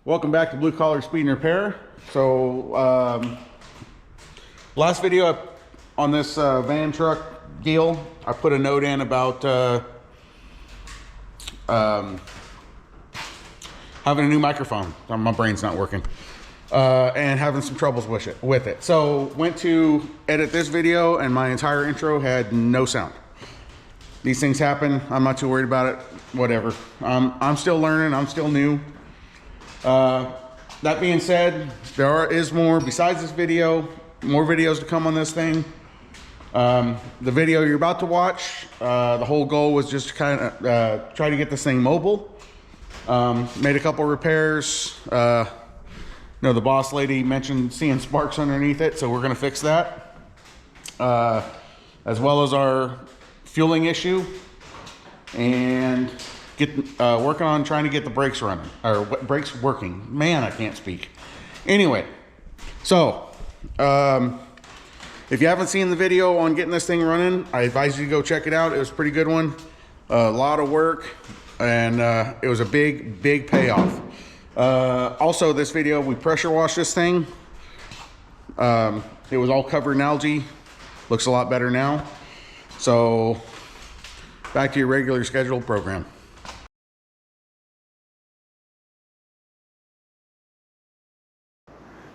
Welcome back to Blue Collar Speed and Repair. So last video on this van truck deal, I put a note in about having a new microphone. My brain's not working. And having some troubles with it. So went to edit this video and my entire intro had no sound. These things happen. I'm not too worried about it. Whatever. I'm still learning. I'm still new. That being said, there is more besides this video, more videos to come on this thing. The video you're about to watch, the whole goal was just to kind of try to get this thing mobile. Made a couple repairs. The boss lady mentioned seeing sparks underneath it, so we're going to fix that. As well as our fueling issue, and get working on trying to get the brakes running, or brakes working. Man, I can't speak. Anyway, so if you haven't seen the video on getting this thing running, I advise you to go check it out. It was a pretty good one. A lot of work, and it was a big payoff. Also, this video, we pressure washed this thing. It was all covered in algae. Looks a lot better now. So back to your regular scheduled program.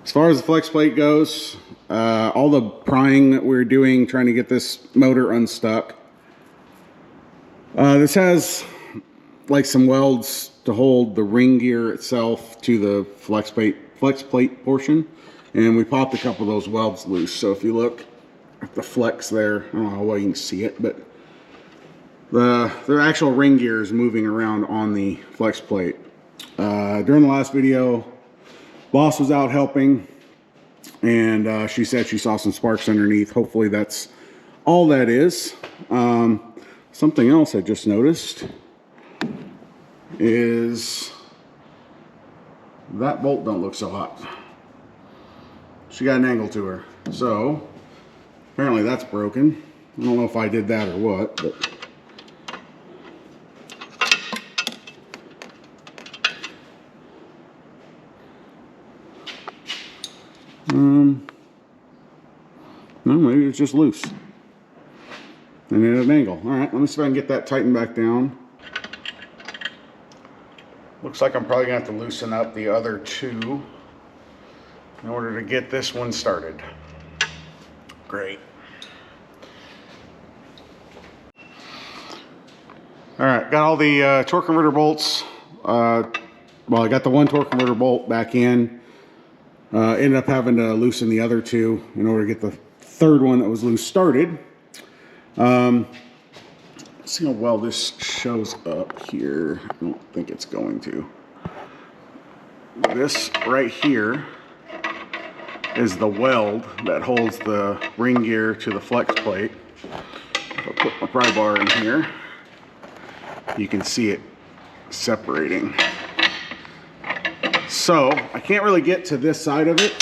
As far as the flex plate goes, all the prying that we're doing, trying to get this motor unstuck. This has like some welds to hold the ring gear itself to the flex plate portion, and we popped a couple of those welds loose. So if you look at the flex there, I don't know how well you can see it, but the actual ring gear is moving around on the flex plate. During the last video, boss was out helping, and she said she saw some sparks underneath. Hopefully that's all that is. Something else I just noticed is that bolt don't look so hot. She got an angle to her, so apparently that's broken. I don't know if I did that or what, but no, maybe it's just loose and at an angle. All right, let me see if I can get that tightened back down. Looks like I'm probably gonna have to loosen up the other two in order to get this one started. Great. All right, got all the torque converter bolts. Well, I got the one torque converter bolt back in. Ended up having to loosen the other two in order to get the third one that was loose started. Let's see how well this shows up here. I don't think it's going to. This right here is the weld that holds the ring gear to the flex plate. If I put my pry bar in here, you can see it separating. So I can't really get to this side of it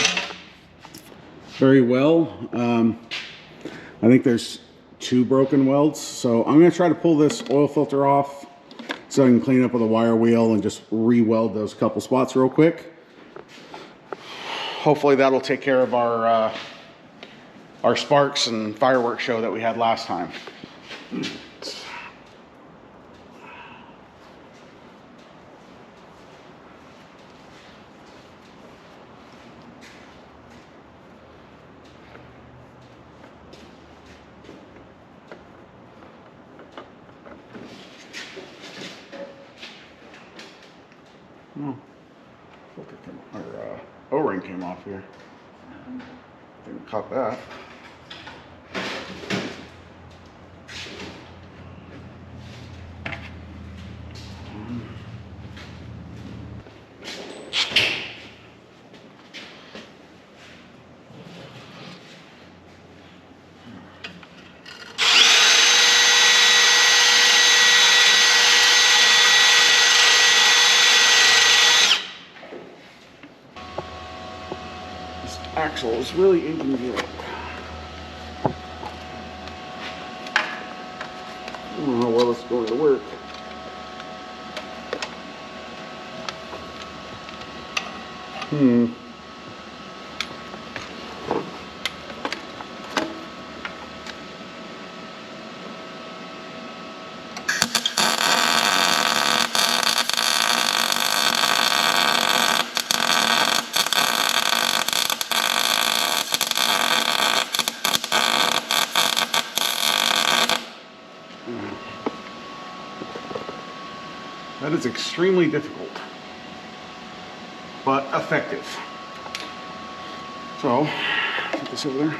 very well. I think there's two broken welds, so I'm going to try to pull this oil filter off so I can clean up with a wire wheel and just re-weld those couple spots real quick. Hopefully that'll take care of our sparks and fireworks show that we had last time. Oh, filter came off, or O-ring came off here. Didn't caught that. Axle is really inconvenient. I don't know how well it's going to work. That is extremely difficult, but effective. So, put this over there.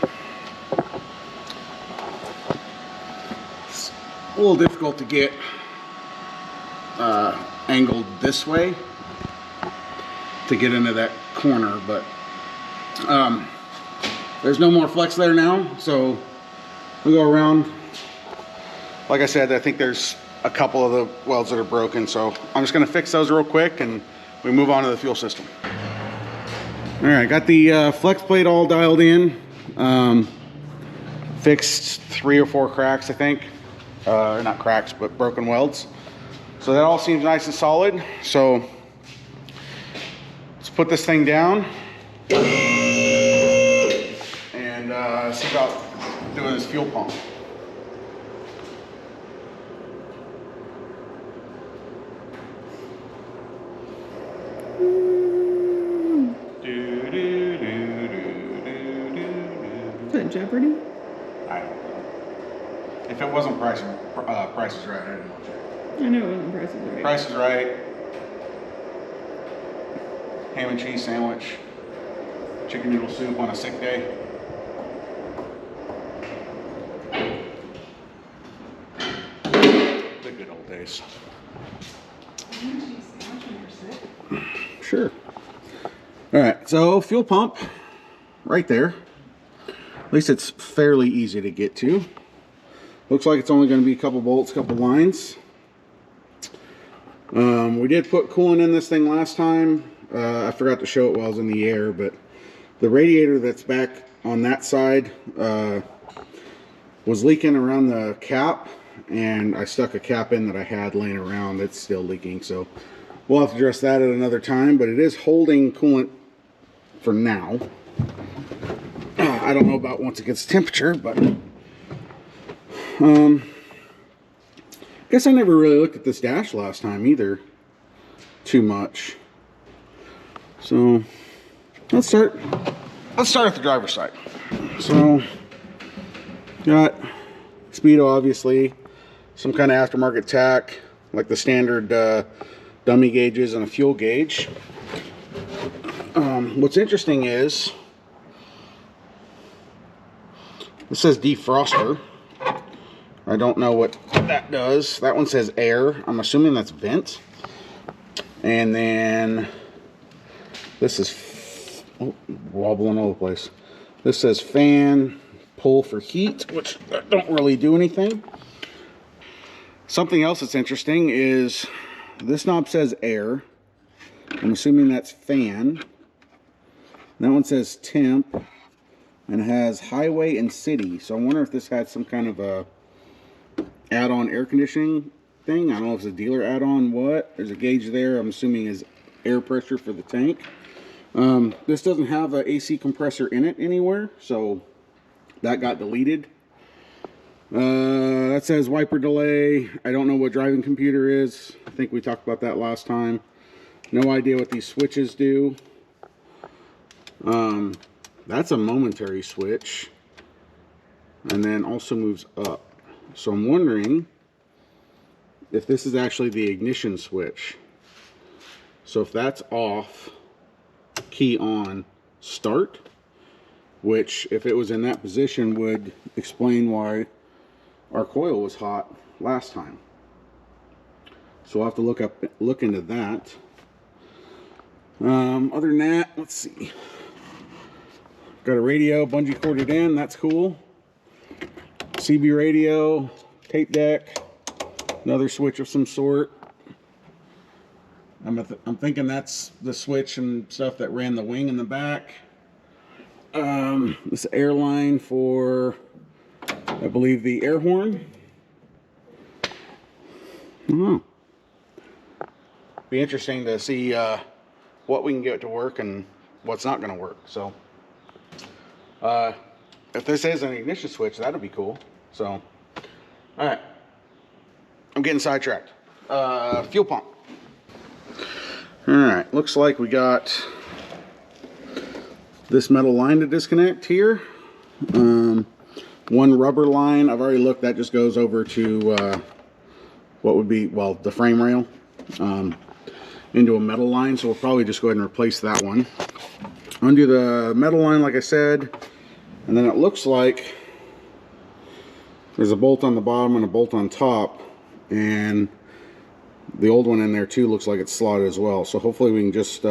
It's a little difficult to get angled this way to get into that corner, but there's no more flex there now, so we go around. Like I said, I think there's a couple of the welds that are broken, so I'm just going to fix those real quick and we move on to the fuel system. All right, got the flex plate all dialed in. Fixed 3 or 4 cracks, I think. Not cracks, but broken welds. So that all seems nice and solid. So let's put this thing down and see about doing this fuel pump. Is that Jeopardy? I don't know. If it wasn't Price is Right, I didn't watch it. I know it wasn't Price is Right. Price is Right. Ham and cheese sandwich. Chicken noodle soup on a sick day. The good old days. Ham and cheese sandwich when you're sick? Sure. All right, so fuel pump right there. At least it's fairly easy to get to. Looks like it's only going to be a couple bolts, a couple lines. We did put coolant in this thing last time. I forgot to show it while I was in the air, but the radiator that's back on that side was leaking around the cap, and I stuck a cap in that I had laying around that's still leaking, so we'll have to address that at another time, but it is holding coolant for now. I don't know about once it gets temperature, but guess I never really looked at this dash last time either too much. So let's start at the driver's side. So got speedo, obviously, some kind of aftermarket tack like the standard dummy gauges and a fuel gauge. What's interesting is it says defroster. I don't know what that does. That one says air. I'm assuming that's vent. And then this is wobbling all over the place. This says fan, pull for heat, which don't really do anything. Something else that's interesting is this knob says air. I'm assuming that's fan. That one says temp, and it has highway and city. So I wonder if this had some kind of a add-on air conditioning thing. I don't know if it's a dealer add-on what. There's a gauge there, I'm assuming is air pressure for the tank. This doesn't have an AC compressor in it anywhere, so that got deleted. That says wiper delay. I don't know what driving computer is. I think we talked about that last time. No idea what these switches do. That's a momentary switch, and then also moves up. So I'm wondering if this is actually the ignition switch. So if that's off, key on, start, which if it was in that position would explain why our coil was hot last time. So I'll have to look into that. Other than that, let's see. Got a radio bungee corded in, that's cool. CB radio, tape deck, another switch of some sort. I'm thinking that's the switch and stuff that ran the wing in the back. This air line for, I believe, the air horn. I don't know. Be interesting to see what we can get to work and what's not going to work. So if this is an ignition switch, that'd be cool. So all right, I'm getting sidetracked. Fuel pump. All right, looks like we got this metal line to disconnect here. One rubber line, I've already looked, that just goes over to what would be, well, the frame rail, into a metal line. So we'll probably just go ahead and replace that one. Undo the metal line, like I said, and then it looks like there's a bolt on the bottom and a bolt on top, and the old one in there too looks like it's slotted as well. So hopefully we can just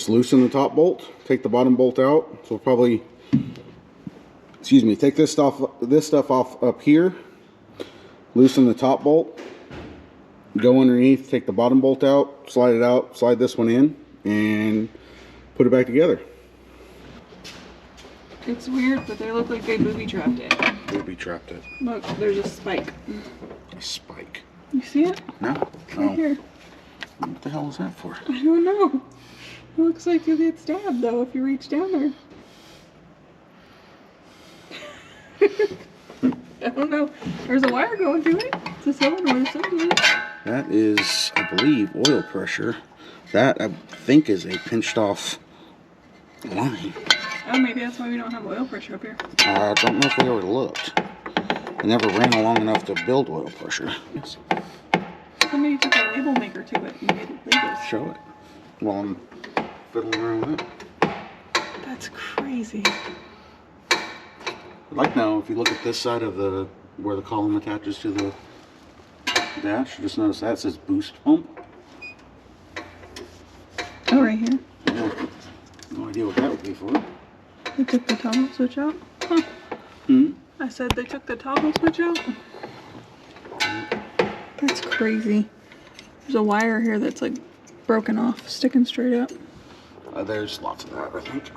loosen the top bolt, take the bottom bolt out. So we'll probably, excuse me, take this stuff off up here, loosen the top bolt, go underneath, take the bottom bolt out, slide it out, slide this one in, and put it back together. It's weird, but they look like they booby trapped it. Booby trapped it. Look, there's a spike. A spike. You see it? No. Right here. What the hell is that for? I don't know. It looks like you'll get stabbed though if you reach down there. I don't know. There's a wire going to it. It's a solenoid associated. That is, I believe, oil pressure. That, I think, is a pinched off line. Oh, maybe that's why we don't have oil pressure up here. I don't know if we ever looked. I never ran long enough to build oil pressure. Yes. Somebody took a label maker to it and made labels. Show it while I'm fiddling around with it. That's crazy. I'd like now, if you look at this side of the, where the column attaches to the dash, just notice that says boost pump. Oh, right here. Yeah. No idea what that would be for. They took the toggle switch out. Huh. I said they took the toggle switch out. That's crazy. There's a wire here that's like broken off, sticking straight up. There's lots of that, I think.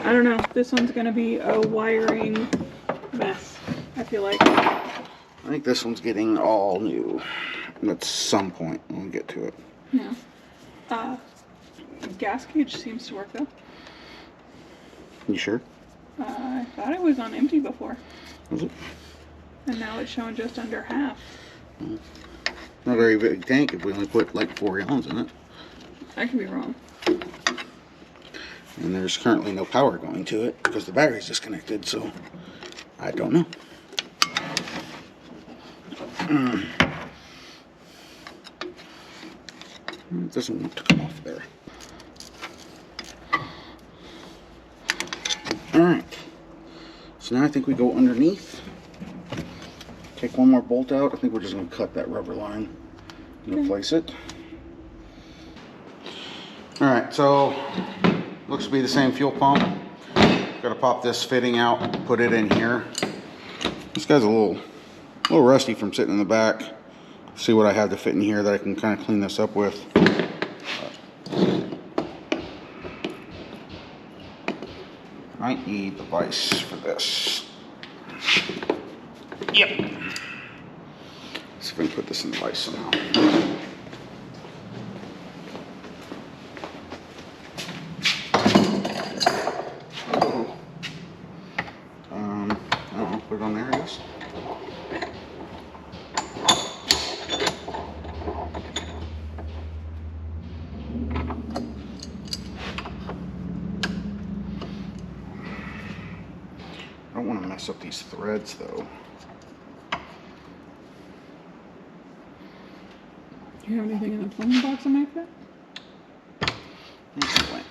I don't know. This one's gonna be a wiring mess, I feel like. I think this one's getting all new at some point when we get to it. Yeah. Gas gauge seems to work though. You sure? I thought it was on empty before. Was it? And now it's showing just under half. Not a very big tank if we only put like 4 gallons in it. I could be wrong. And there's currently no power going to it because the battery's disconnected, so I don't know. It doesn't want to come off there. Alright, so now I think we go underneath, take one more bolt out. I think we're just going to cut that rubber line and replace it. Alright, so looks to be the same fuel pump. Got to pop this fitting out, put it in here. This guy's a little rusty from sitting in the back. See what I have to fit in here that I can kind of clean this up with. I need the vise for this. Yep. See if I can put this in the vise somehow. I don't know, put it on there, I guess. I don't want to mess up these threads though. Do you have anything in the plumbing box on my fit? Anyway,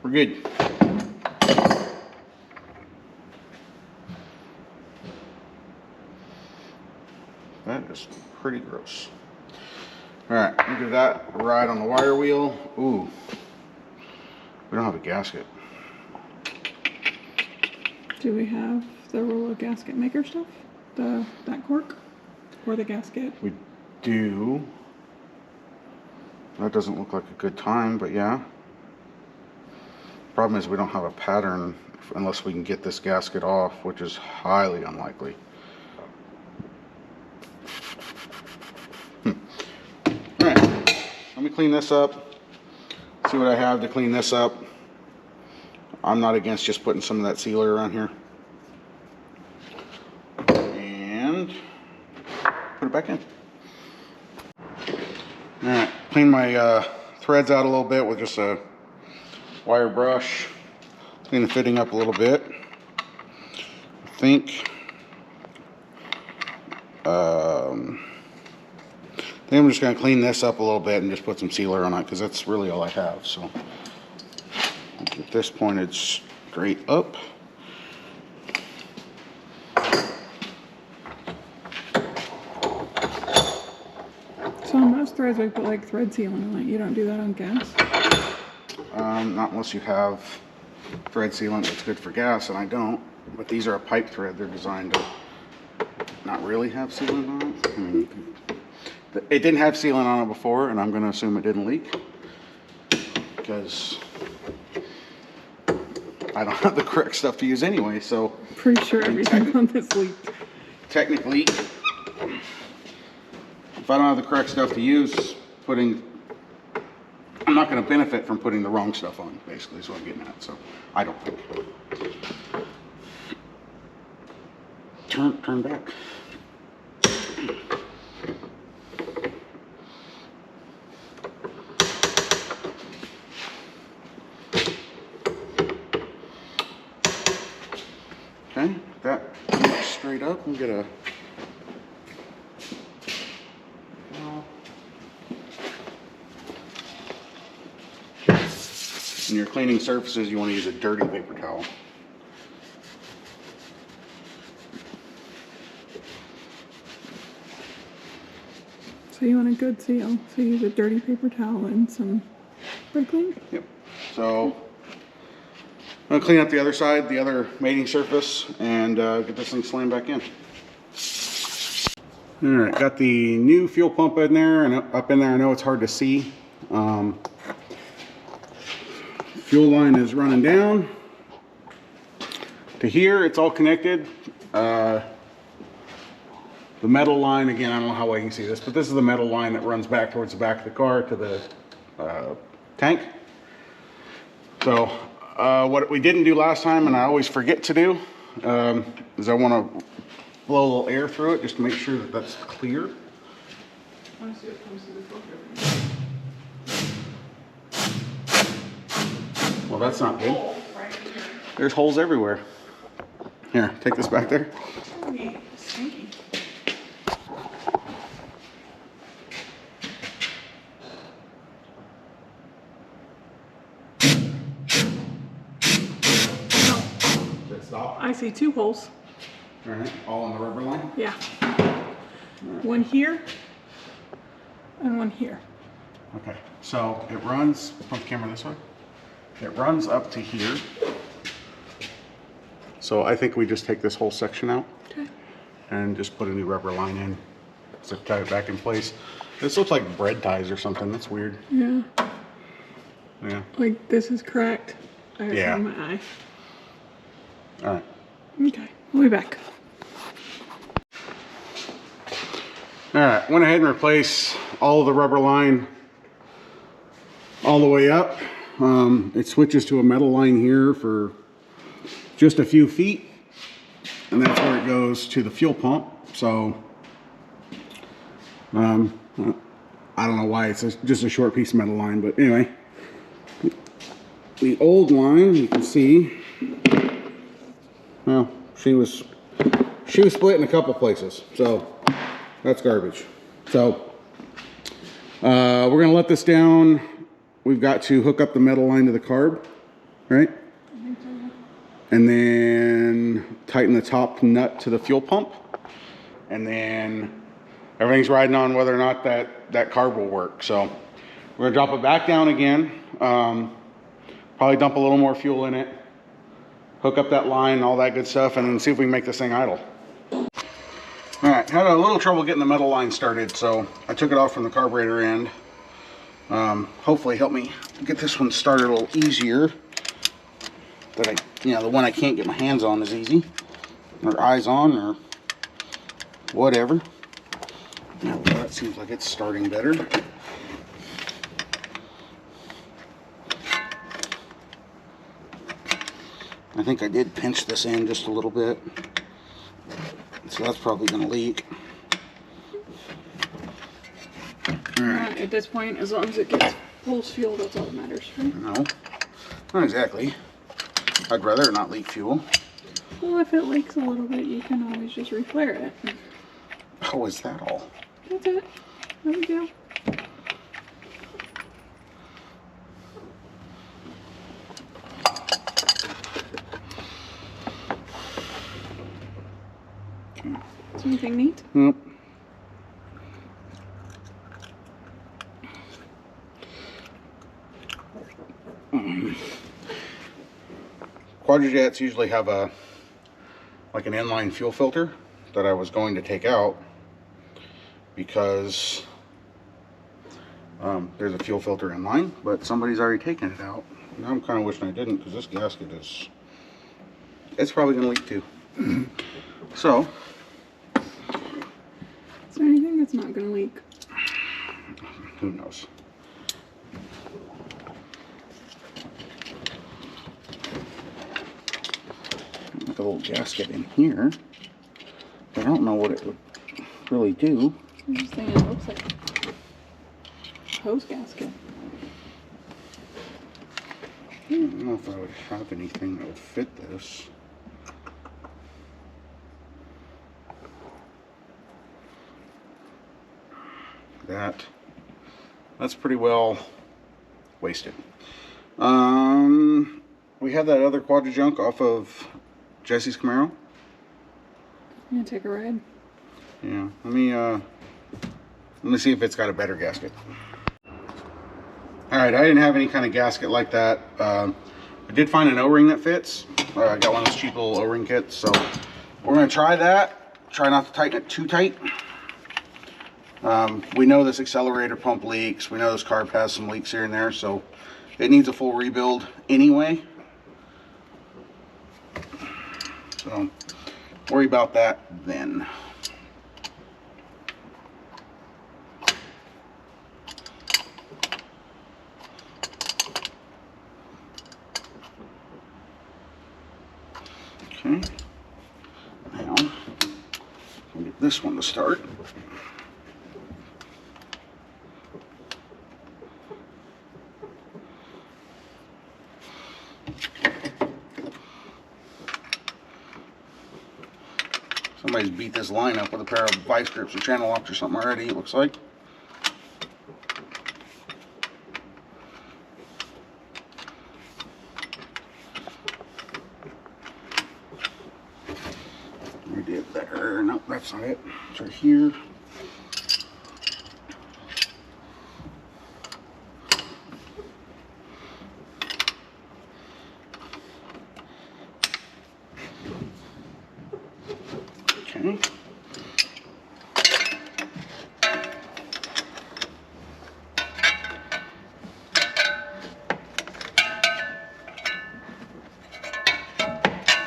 we're good. That is pretty gross. Alright, we do that right on the wire wheel. Ooh, we don't have a gasket. Do we have the roller gasket maker stuff? That cork? Or the gasket? We do. That doesn't look like a good time, but yeah. Problem is we don't have a pattern unless we can get this gasket off, which is highly unlikely. Alright, let me clean this up. See what I have to clean this up. I'm not against just putting some of that sealer around here. And put it back in. Alright, clean my threads out a little bit with just a wire brush. Clean the fitting up a little bit. I think I'm just going to clean this up a little bit and just put some sealer on it, because that's really all I have. So at this point it's straight up. So on those threads I put like thread sealant on it. You don't do that on gas? Not unless you have thread sealant that's good for gas, and I don't. But these are a pipe thread. They're designed to not really have sealant on it. I mean, it didn't have sealant on it before, and I'm going to assume it didn't leak, because I don't have the correct stuff to use anyway. So Pretty sure everything on this leaked. technically, if I don't have the correct stuff to use, I'm not going to benefit from putting the wrong stuff on, basically, is what I'm getting at. So I don't. Turn back. Okay, that straight up. I'm gonna. When you're cleaning surfaces, you want to use a dirty paper towel. So you want a good seal. So use a dirty paper towel and some brake clean? Yep. So I'm going to clean up the other side, the other mating surface, and get this thing slammed back in. Alright, got the new fuel pump in there, and up in there. I know it's hard to see. Fuel line is running down to here. It's all connected. The metal line, again, I don't know how well you can see this, but this is the metal line that runs back towards the back of the car to the tank. So what we didn't do last time, and I always forget to do, is I want to blow a little air through it just to make sure that that's clear. I want to see what comes through the filter. Well, that's not good. There's holes everywhere. Here, take this back there. Stinky. Stop. I see 2 holes. All right, all in the rubber line? Yeah. One here and one here. Okay, so it runs, put the camera this way. It runs up to here. So I think we just take this whole section out. Okay. And just put a new rubber line in. So tie it back in place. This looks like bread ties or something. That's weird. Yeah. Yeah. Like this is cracked. I got Yeah. it in my eye. All right. Okay, we'll be back. All right, went ahead and replaced all of the rubber line all the way up. It switches to a metal line here for just a few feet, and that's where it goes to the fuel pump. So I don't know why it's just a short piece of metal line, but anyway, the old line, you can see, well, she was split in a couple places, so that's garbage. So we're gonna let this down. We've got to hook up the metal line to the carb, right? And then tighten the top nut to the fuel pump, and then everything's riding on whether or not that carb will work. So we're gonna drop it back down again. Probably dump a little more fuel in it, hook up that line, all that good stuff, and then see if we can make this thing idle. All right, had a little trouble getting the metal line started, so I took it off from the carburetor end. Hopefully help me get this one started a little easier. That the one I can't get my hands on is easy, or eyes on, or whatever. Now that seems like it's starting better. I think I did pinch this in just a little bit. So that's probably going to leak. Alright. At this point, as long as it gets pulls fuel, that's all that matters, right? No, not exactly. I'd rather not leak fuel. Well, if it leaks a little bit, you can always just reflare it. Oh, is that all? That's it. No big deal. Is anything neat? Nope. Quadrajets usually have an inline fuel filter that I was going to take out because there's a fuel filter in line, but somebody's already taken it out. Now I'm kind of wishing I didn't, because this gasket it's probably going to leak too. So, is there anything that's not going to leak? Who knows? Like a little gasket in here. I don't know what it would really do. I'm just thinking it looks like a hose gasket. I don't know if I would have anything that would fit this. That's pretty well wasted. We have that other quadra junk off of Jesse's Camaro. I'm gonna take a ride. Yeah, let me see if it's got a better gasket. All right, I didn't have any kind of gasket like that. I did find an O-ring that fits. I got one of those cheap little O-ring kits, so we're gonna try that. Try not to tighten it too tight. We know this accelerator pump leaks. We know this carb has some leaks here and there, so it needs a full rebuild anyway. So worry about that then. Okay, now we'll get this one to start. Somebody's beat this line up with a pair of vice grips or channel locks or something already, it looks like. We did there. Nope, that's not it. It's right here. Okay.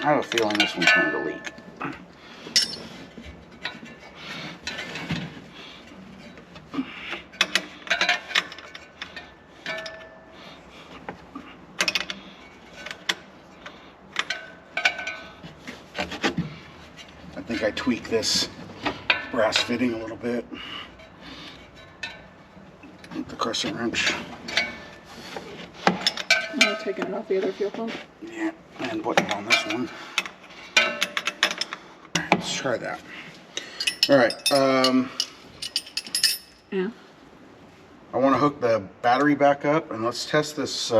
I have a feeling this one's going to leak. I think I tweaked this brass fitting a little bit with the crescent wrench. I'm taking it off the other fuel pump. Yeah, and putting it on this one. Let's try that. All right. Yeah. I want to hook the battery back up, and let's test this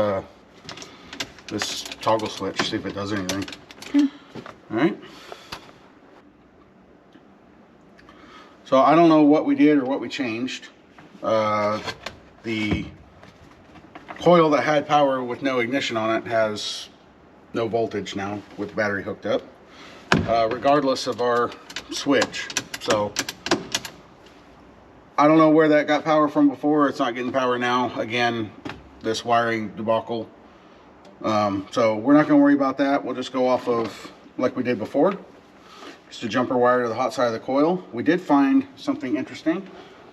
this toggle switch. See if it does anything. Okay. All right. So I don't know what we did or what we changed. The coil that had power with no ignition on it has no voltage now with the battery hooked up, regardless of our switch. So I don't know where that got power from before. It's not getting power now. Again, this wiring debacle. So we're not going to worry about that. We'll just go off of like we did before. Just a jumper wire to the hot side of the coil. We did find something interesting.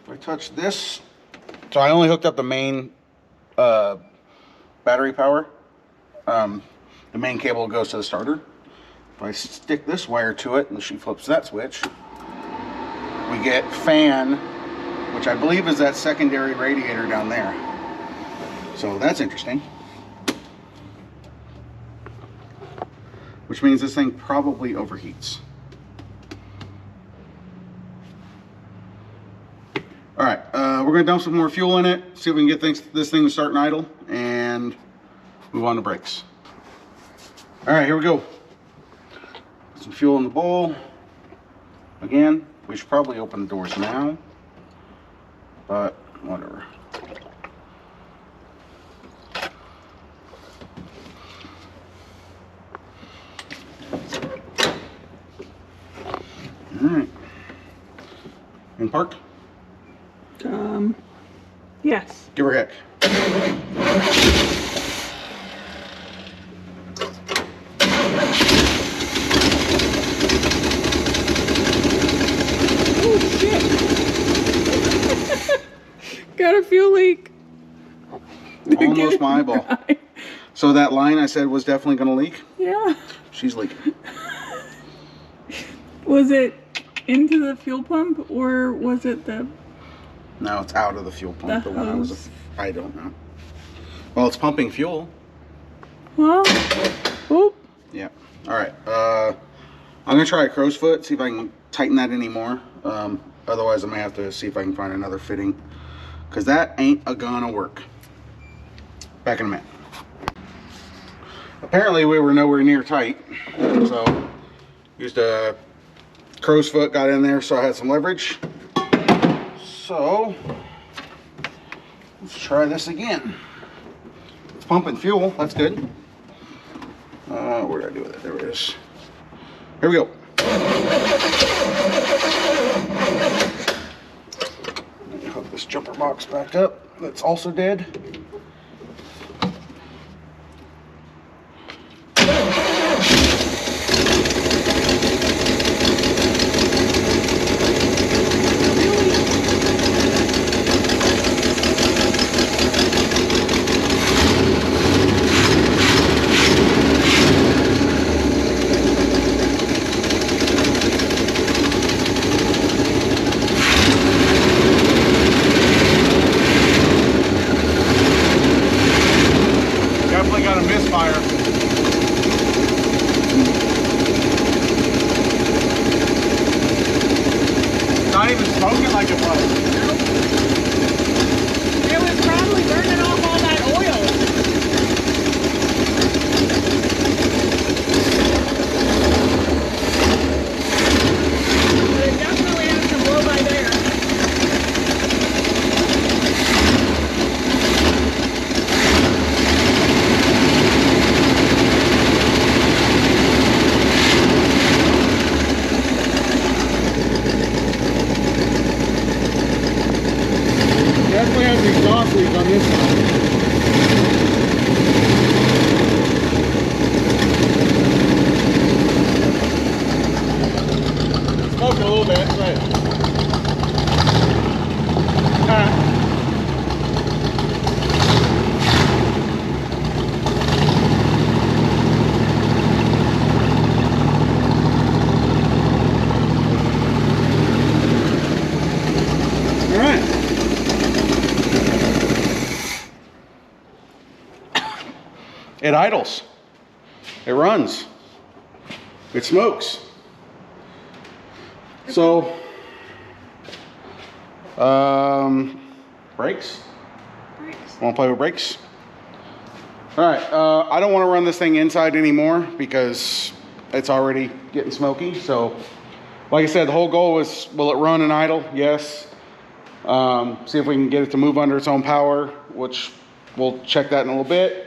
If I touch this, so I only hooked up the main battery power, and the main cable goes to the starter. If I stick this wire to it and she flips that switch, we get fan, which I believe is that secondary radiator down there. So that's interesting. Which means this thing probably overheats. All right, we're gonna dump some more fuel in it, see if we can get this thing to start and idle, and move on to brakes. All right, here we go. Put some fuel in the bowl. Again, we should probably open the doors now, but whatever. All right. In park? Yes. Give her a heck. Oh shit! Got a fuel leak. Almost my eyeball. So that line I said was definitely going to leak? Yeah. She's leaking. Was it into the fuel pump or was it the... No, it's out of the fuel pump. The The one hose. I don't know. Well, it's pumping fuel. Well, oh, Yeah. All right. I'm going to try a crow's foot, see if I can tighten that anymore. Otherwise, I may have to see if I can find another fitting, because that ain't gonna work. Back in a minute. Apparently, we were nowhere near tight, so used a crow's foot, got in there, so I had some leverage. So let's try this again. It's pumping fuel, that's good. Where did I do with it? There it is. Here we go. Let me hook this jumper box back up. That's also dead. Definitely got a misfire. Not even smoking like it was. it was probably burning off all that oil. But it definitely has to blow by there. Definitely has the exhaust leak on this side. Smoked a little bit, but all right. It idles. It runs. It smokes. So, brakes? Want to play with brakes? All right, I don't want to run this thing inside anymore because it's already getting smoky. So, like I said, the whole goal was, will it run and idle? Yes. See if we can get it to move under its own power, which we'll check that in a little bit.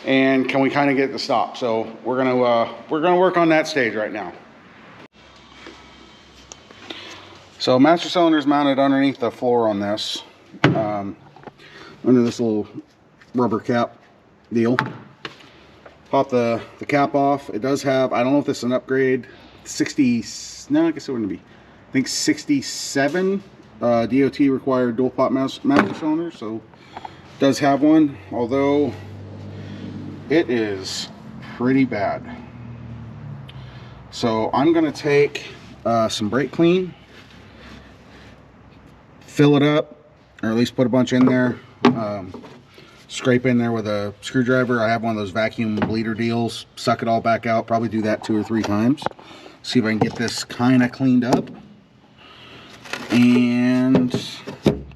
And can we kind of get it to stop? So we're gonna work on that stage right now. So master cylinder is mounted underneath the floor on this, under this little rubber cap deal. Pop the cap off. It does have, I don't know if this is an upgrade, 60, no, I guess it wouldn't be. I think 67 DOT required dual pop master cylinder, so it does have one, although it is pretty bad. So I'm gonna take some brake clean, fill it up, or at least put a bunch in there, scrape in there with a screwdriver. I have one of those vacuum bleeder deals, suck it all back out, probably do that 2 or 3 times. See if I can get this kind of cleaned up and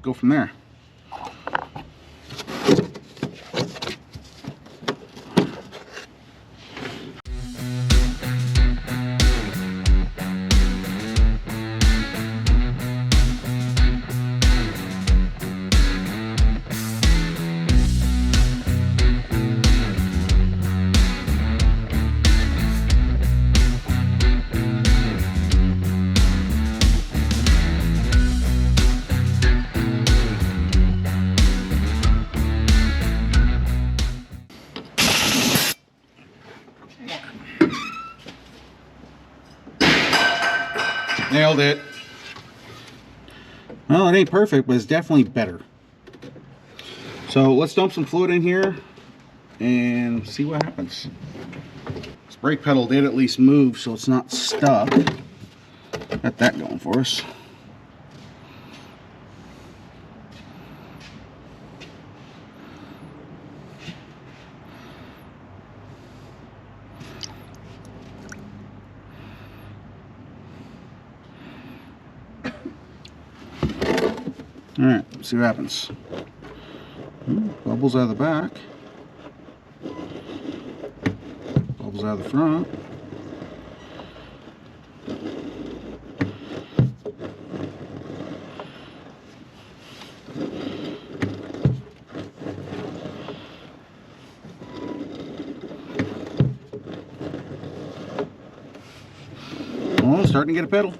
go from there. Nailed it. Well, it ain't perfect, but it's definitely better. So let's dump some fluid in here and see what happens. This brake pedal did at least move, so it's not stuck. Got that going for us. All right, see what happens. Bubbles out of the back. Bubbles out of the front. Oh, starting to get a pedal.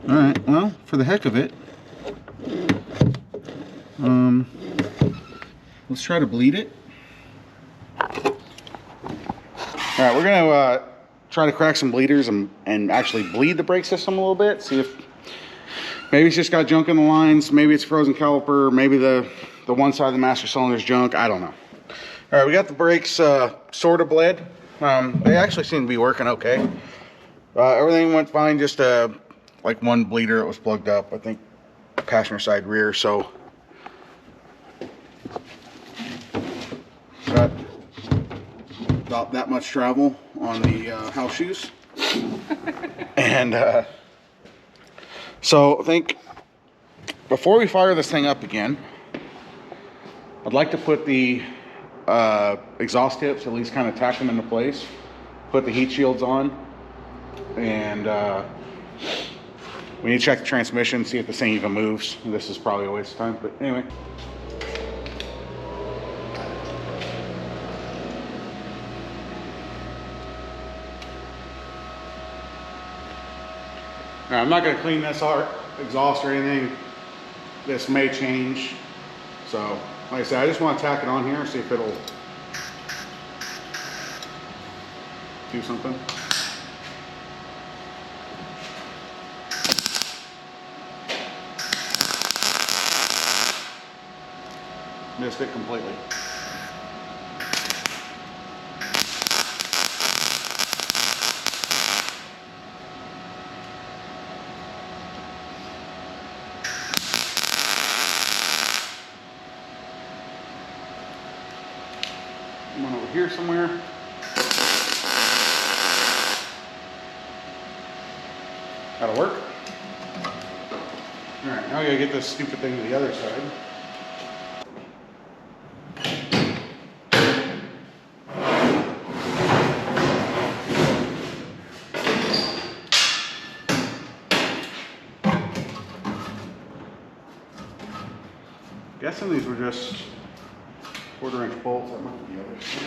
Alright, well, for the heck of it, let's try to bleed it. Alright, we're going to try to crack some bleeders and actually bleed the brake system a little bit. See if maybe it's just got junk in the lines, maybe it's frozen caliper, maybe the one side of the master cylinder is junk, I don't know. Alright, we got the brakes sort of bled. They actually seem to be working okay. Everything went fine, just like one bleeder, it was plugged up, I think passenger side rear, so got about that much travel on the house shoes. And so I think before we fire this thing up again, I'd like to put the exhaust tips, at least kind of tack them into place, put the heat shields on, and we need to check the transmission, see if this thing even moves. This is probably a waste of time, but anyway. All right, I'm not going to clean this exhaust or anything. This may change. So, like I said, I just want to tack it on here and see if it'll do something. Missed it completely. One over here somewhere. That'll work. All right, now I gotta get this stupid thing to the other side. Guessing these were just 1/4 inch bolts. That might be the other side.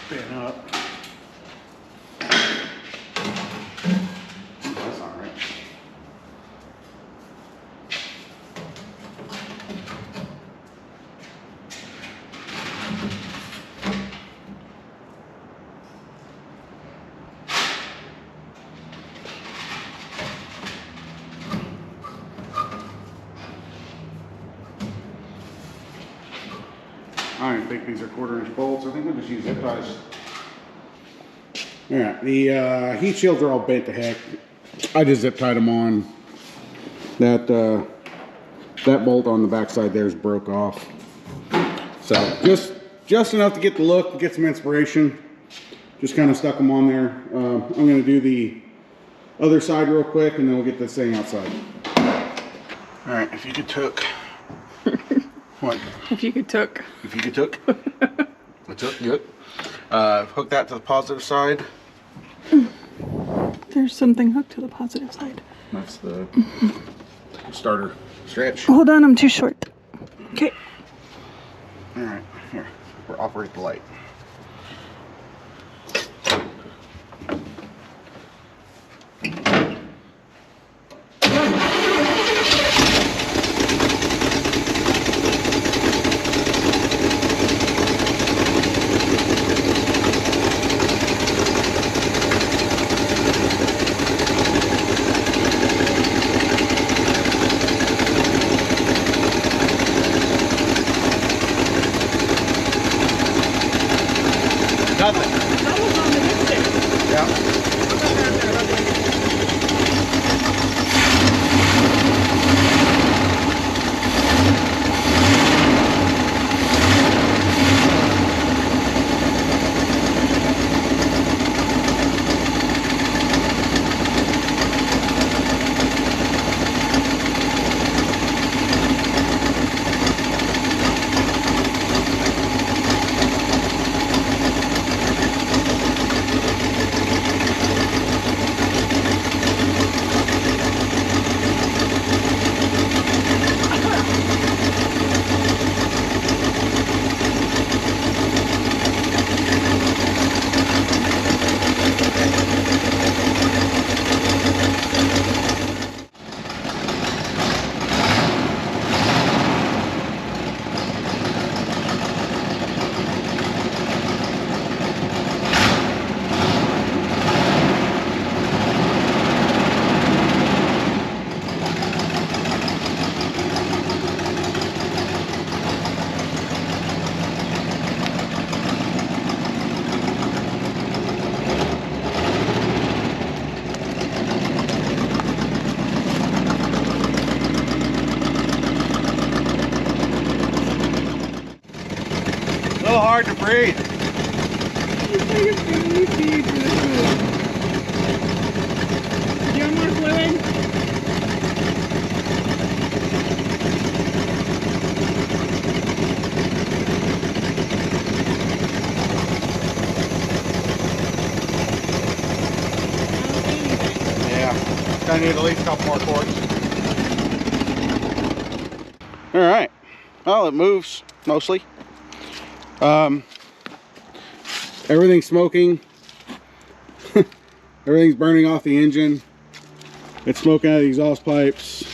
Been up. That's not right. I don't think these are 1/4-inch bolts. I think we'll just use zip ties. All right, the heat shields are all bent to heck. I just zip tied them on. That bolt on the backside there is broke off. So just enough to get the look, get some inspiration. Just kind of stuck them on there. I'm going to do the other side real quick, and then we'll get this thing outside. All right, if you could took. What? If you could took. If you could took. I took, good. Hook that to the positive side. There's something hooked to the positive side. That's the starter stretch. Hold on, I'm too short. Okay. All right, here, we'll operate the light. Nothing. That was on the dipstick. Yeah. A little hard to breathe. Do you want more fluid? Yeah, gonna need at least a couple more quarts. All right, well, it moves mostly. Everything's smoking. Everything's burning off the engine. It's smoking out of the exhaust pipes.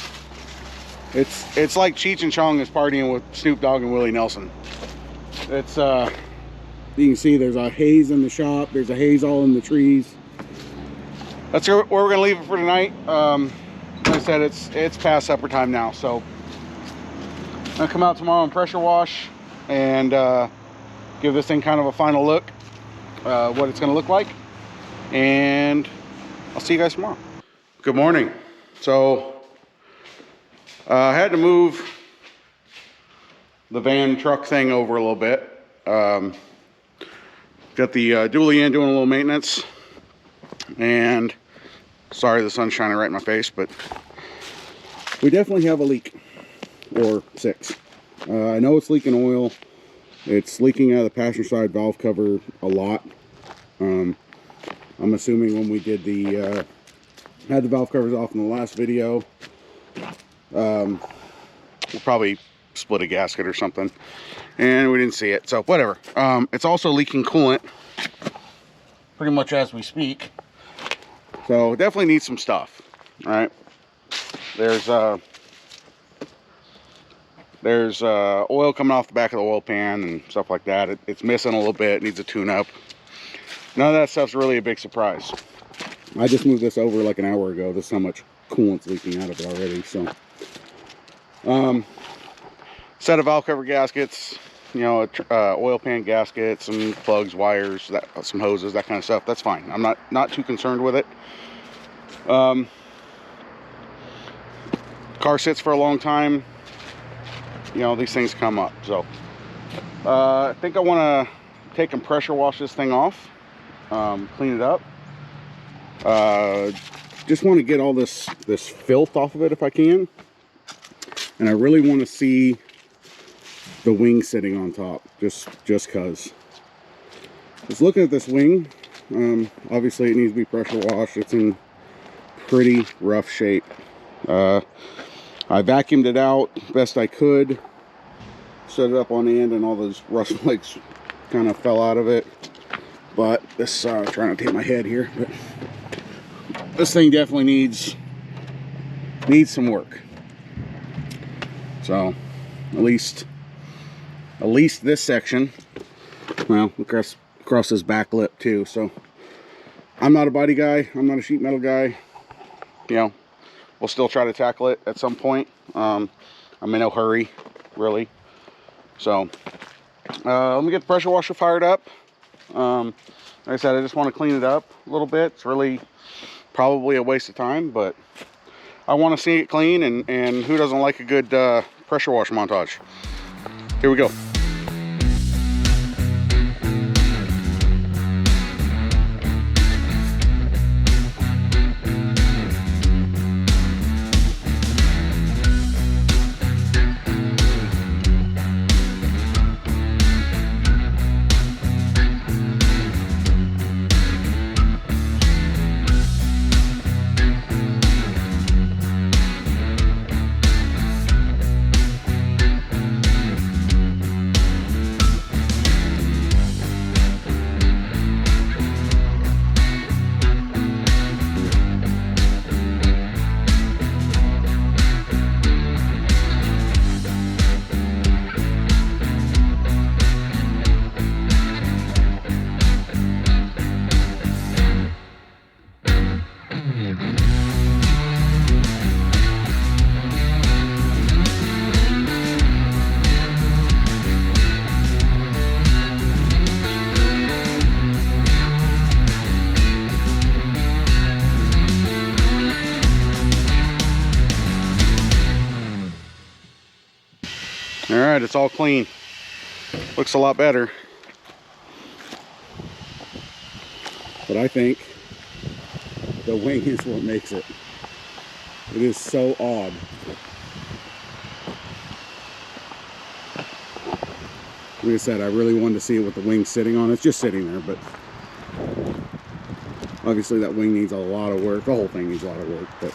It's like Cheech and Chong is partying with Snoop Dogg and Willie Nelson. It's you can see there's a haze in the shop. There's a haze all in the trees. That's where we're gonna leave it for tonight. Like I said, it's past supper time now, so I'm gonna come out tomorrow and pressure wash and give this thing kind of a final look, what it's gonna look like, and I'll see you guys tomorrow. Good morning. So I had to move the van truck thing over a little bit. Got the dually in doing a little maintenance, and sorry the sun's shining right in my face, but we definitely have a leak, or 6. I know it's leaking oil. It's leaking out of the passenger side valve cover a lot. I'm assuming when we did the had the valve covers off in the last video, we'll probably split a gasket or something, and we didn't see it, so whatever. It's also leaking coolant pretty much as we speak, so definitely needs some stuff. All right, there's oil coming off the back of the oil pan and stuff like that. It's missing a little bit, needs a tune up. None of that stuff's really a big surprise. I just moved this over like an hour ago. This is how much coolant's leaking out of it already. So set of valve cover gaskets, you know, oil pan gasket, some plugs, wires, some hoses, that kind of stuff, that's fine. I'm not too concerned with it. Car sits for a long time, you know, these things come up. So I think I want to take and pressure wash this thing off, clean it up. Just want to get all this filth off of it if I can, and I really want to see the wing sitting on top, just cause. Just looking at this wing, obviously it needs to be pressure washed. It's in pretty rough shape. I vacuumed it out best I could, set it up on the end, and all those rust flakes kind of fell out of it. But this, trying to take my head here, but this thing definitely needs some work. So at least this section, well, across this back lip too. So I'm not a body guy, I'm not a sheet metal guy. You know, we'll still try to tackle it at some point. I'm in no hurry, really. So let me get the pressure washer fired up. Like I said, I just want to clean it up a little bit. It's really probably a waste of time, but I want to see it clean, and who doesn't like a good pressure wash montage? Here we go. All right, it's all clean. Looks a lot better. But I think the wing is what makes it. It is so odd. Like I said, I really wanted to see it with the wing sitting on. It's just sitting there, but obviously that wing needs a lot of work. The whole thing needs a lot of work, but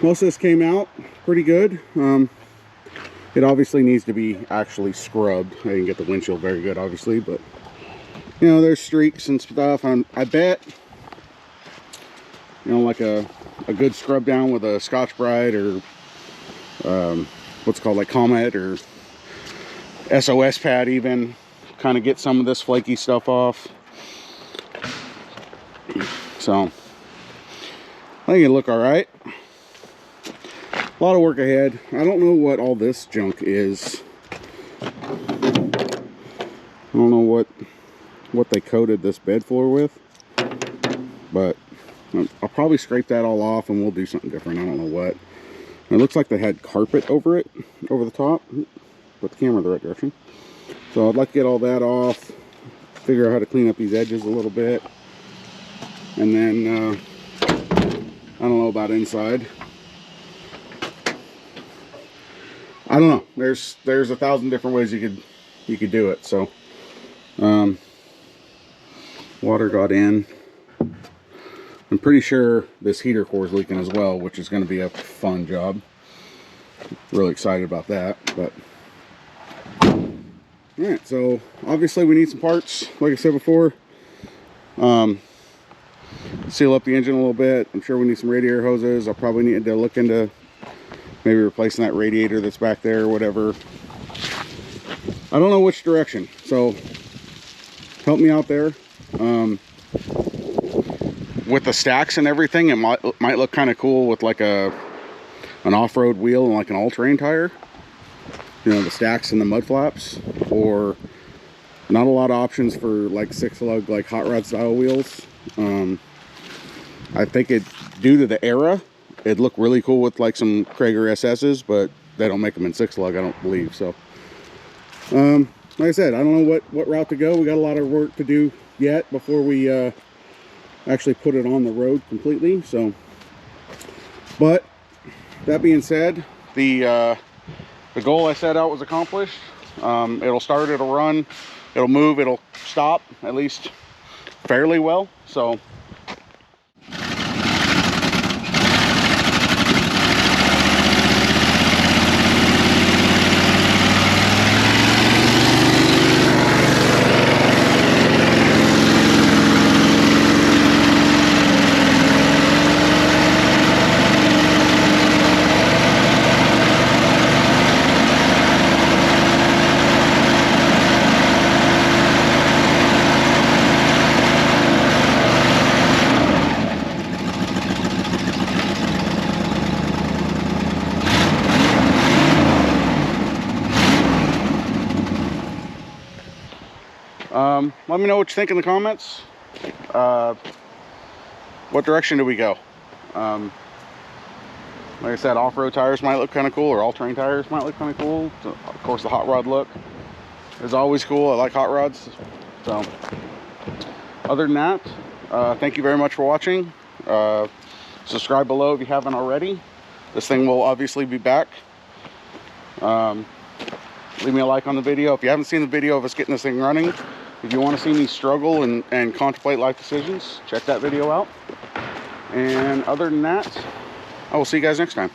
most of this came out pretty good. It obviously needs to be actually scrubbed. I didn't get the windshield very good, obviously, but you know, there's streaks and stuff. I bet, you know, like a good scrub down with a Scotch-Brite or what's it called, like Comet or SOS pad even, kind of get some of this flaky stuff off. So I think it'll look all right. A lot of work ahead. I don't know what all this junk is. I don't know what they coated this bed floor with, but I'll probably scrape that all off and we'll do something different. I don't know what. It looks like they had carpet over it, over the top. Put the camera in the right direction. So I'd like to get all that off, figure out how to clean up these edges a little bit, and then I don't know about inside. I don't know. There's 1,000 different ways you could do it. So water got in. I'm pretty sure this heater core is leaking as well, which is going to be a fun job. Really excited about that. But all right, so obviously we need some parts, like I said before. Seal up the engine a little bit. I'm sure we need some radiator hoses. I'll probably need to look into maybe replacing that radiator that's back there or whatever. I don't know which direction, so help me out there. With the stacks and everything, it might look kind of cool with like an off-road wheel and like an all-terrain tire. you know, the stacks and the mud flaps, or not a lot of options for like 6-lug, like hot rod style wheels. I think it, due to the era, it'd look really cool with like some Krager SS's, but they don't make them in 6-lug, I don't believe. So, like I said, I don't know what route to go. We got a lot of work to do yet before we actually put it on the road completely. So, but that being said, the goal I set out was accomplished. It'll start, it'll run, it'll move, it'll stop, at least fairly well. So let me know what you think in the comments. What direction do we go? Like I said, off-road tires might look kind of cool, or all-terrain tires might look kind of cool. So, of course, the hot rod look is always cool. I like hot rods. So other than that, thank you very much for watching. Subscribe below if you haven't already. This thing will obviously be back. Leave me a like on the video. If you haven't seen the video of us getting this thing running, if you want to see me struggle and contemplate life decisions, check that video out. And other than that, I will see you guys next time.